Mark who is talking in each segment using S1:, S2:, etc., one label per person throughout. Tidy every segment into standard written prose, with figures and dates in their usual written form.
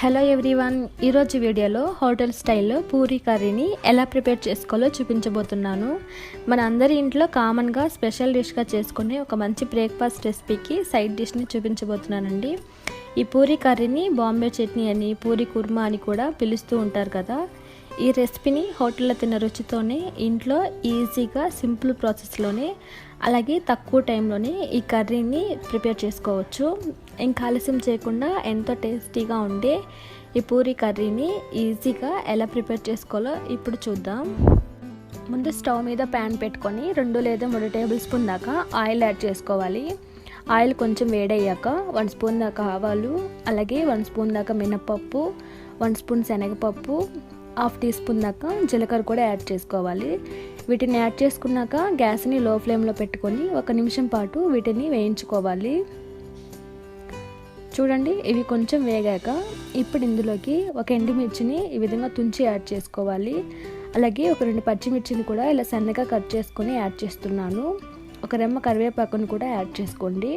S1: Hello everyone, ఈరోజు వీడియోలో hotel స్టైల్లో పూరీ కర్రీని ఎలా ప్రిపేర్ చేసుకోవాలో చూపించబోతున్నాను. మన అందరి ఇంట్లో కామన్గా స్పెషల్ డిష్గా చేసుకునే ఒక మంచి బ్రేక్ఫాస్ట్ రెసిపీకి సైడ్ డిష్ని చూపించబోతున్నానండి. ఈ పూరీ కర్రీని బాంబే చట్నీ అని, పూరీ కుర్మా అని కూడా పిలుస్తూ ఉంటారు కదా. ఈ రెసిపీని హోటల్లో తిన్న రుచితోనే ఇంట్లో ఈజీగా సింపుల్ ప్రాసెస్లోనే అలాగే తక్కువ టైంలోనే ఈ కర్రీని ప్రిపేర్ చేసుకోవచ్చు. ఇంకా ఆలస్యం చేయకుండా ఎంతో టేస్టీగా ఉండే ఈ పూరీ కర్రీని ఈజీగా ఎలా ప్రిపేర్ చేసుకోవాలో ఇప్పుడు చూద్దాం. ముందు స్టవ్ మీద ప్యాన్ పెట్టుకొని 2 లేదా 3 టేబుల్ స్పూన్ దాకా ఆయిల్ యాడ్ చేసుకోవాలి. ఆయిల్ కొంచెం వేడయ్యాక 1 స్పూన్ దాకా ఆవాలు, అలాగే 1 స్పూన్ దాకా మినపప్పు, 1 స్పూన్ శనగపప్పు, 1/2 టీ స్పూన్ దాకా జీలకర్ర కూడా యాడ్ చేసుకోవాలి. వీటిని యాడ్ చేసుకున్నాక గ్యాస్ని లో ఫ్లేమ్లో పెట్టుకొని 1 నిమిషం పాటు వీటిని వేయించుకోవాలి. చూడండి, ఇవి కొంచెం వేగాక ఇప్పుడు ఇందులోకి 1 ఎండుమిర్చిని ఈ విధంగా తుంచి యాడ్ చేసుకోవాలి. అలాగే 2 పచ్చిమిర్చిని కూడా ఇలా సన్నగా కట్ చేసుకొని యాడ్ చేస్తున్నాను. 1 రెమ్మ కరివేపాకును కూడా యాడ్ చేసుకోండి.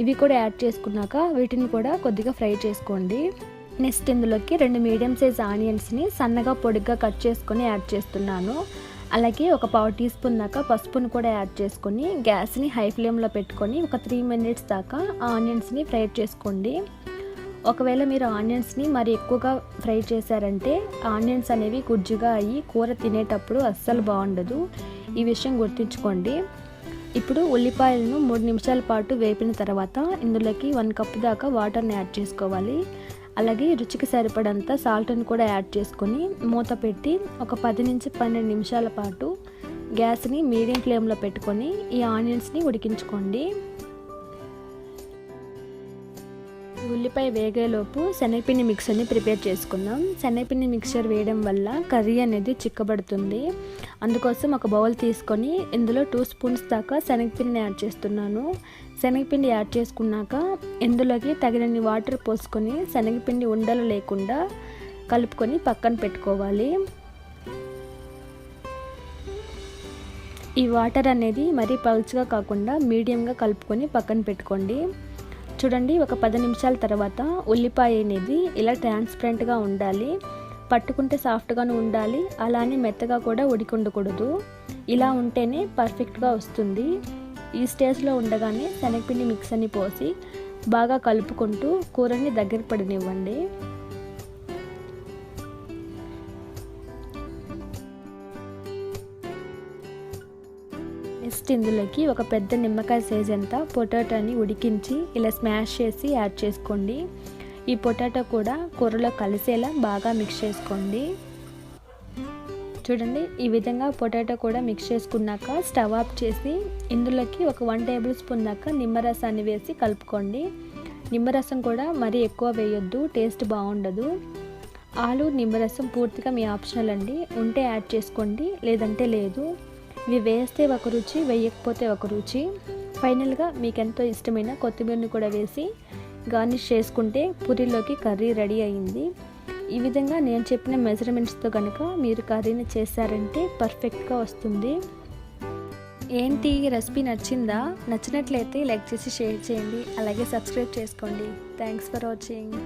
S1: ఇవి కూడా యాడ్ చేసుకున్నాక వీటిని కూడా కొద్దిగా ఫ్రై చేసుకోండి. నెక్స్ట్ ఇందులోకి 2 మీడియం సైజ్ ఆనియన్స్ని సన్నగా పొడిగా కట్ చేసుకొని యాడ్ చేస్తున్నాను. అలాగే 1/4 టీ స్పూన్ దాకా పసుపును కూడా యాడ్ చేసుకొని గ్యాస్ని హై ఫ్లేమ్లో పెట్టుకొని 3 మినిట్స్ దాకా ఆనియన్స్ని ఫ్రై చేసుకోండి. ఒకవేళ మీరు ఆనియన్స్ని మరి ఎక్కువగా ఫ్రై చేశారంటే ఆనియన్స్ అనేవి గుజ్జుగా అయ్యి కూర తినేటప్పుడు అస్సలు బాగుండదు. ఈ విషయం గుర్తుంచుకోండి. ఇప్పుడు ఉల్లిపాయలను 3 నిమిషాల పాటు వేపిన తర్వాత ఇందులోకి 1 కప్ దాకా వాటర్ని యాడ్ చేసుకోవాలి. అలాగే రుచికి సరిపడంత సాల్ట్ని కూడా యాడ్ చేసుకొని మూత పెట్టి 10 నుంచి 12 నిమిషాల పాటు గ్యాస్ని మీడియం ఫ్లేమ్లో పెట్టుకొని ఈ ఆనియన్స్ని ఉడికించుకోండి. ఉల్లిపాయ వేగేలోపు శనగపిండి మిక్సర్ని ప్రిపేర్ చేసుకుందాం. శనగపిండి మిక్చర్ వేయడం వల్ల కర్రీ అనేది చిక్కబడుతుంది. అందుకోసం ఒక బౌల్ తీసుకొని ఇందులో 2 స్పూన్స్ దాకా శనగపిండిని యాడ్ చేస్తున్నాను. శనగపిండి యాడ్ చేసుకున్నాక ఇందులోకి తగినన్ని వాటర్ పోసుకొని శనగపిండి ఉండలు లేకుండా కలుపుకొని పక్కన పెట్టుకోవాలి. ఈ వాటర్ అనేది మరీ పలుచగా కాకుండా మీడియంగా కలుపుకొని పక్కన పెట్టుకోండి. చూడండి, 10 నిమిషాల తర్వాత ఉల్లిపాయ అనేది ఇలా ట్రాన్స్పరెంట్గా ఉండాలి. పట్టుకుంటే సాఫ్ట్గాను ఉండాలి, అలానే మెత్తగా కూడా ఉడికి ఉండకూడదు. ఇలా ఉంటేనే పర్ఫెక్ట్గా వస్తుంది. ఈ స్టేజ్లో ఉండగానే శనగపిండి మిక్సర్ని పోసి బాగా కలుపుకుంటూ కూరని దగ్గర పడనివ్వండి. నెక్స్ట్ ఇందులోకి 1 పెద్ద నిమ్మకాయ సైజ్ అంత పొటాటోని ఉడికించి ఇలా స్మాష్ చేసి యాడ్ చేసుకోండి. ఈ పొటాటో కూడా కూరలో కలిసేలా బాగా మిక్స్ చేసుకోండి. చూడండి, ఈ విధంగా పొటాటో కూడా మిక్స్ చేసుకున్నాక స్టవ్ ఆఫ్ చేసి ఇందులోకి 1 టేబుల్ స్పూన్ దాకా నిమ్మరసాన్ని వేసి కలుపుకోండి. నిమ్మరసం కూడా మరీ ఎక్కువ వేయొద్దు, టేస్ట్ బాగుండదు. ఆలు నిమ్మరసం పూర్తిగా మీ ఆప్షనల్ అండి. ఉంటే యాడ్ చేసుకోండి, లేదంటే లేదు. ఇవి వేస్తే ఒక రుచి, వేయకపోతే ఒక రుచి. ఫైనల్గా మీకు ఎంతో ఇష్టమైన కొత్తిమీరని కూడా వేసి గార్నిష్ చేసుకుంటే పూరీలోకి కర్రీ రెడీ అయింది. ఈ విధంగా నేను చెప్పిన మెజర్మెంట్స్తో కనుక మీరు కర్రీని చేశారంటే పర్ఫెక్ట్గా వస్తుంది. ఏంటి, రెసిపీ నచ్చిందా? నచ్చినట్లయితే లైక్ చేసి షేర్ చేయండి, అలాగే సబ్స్క్రైబ్ చేసుకోండి. Thanks for watching.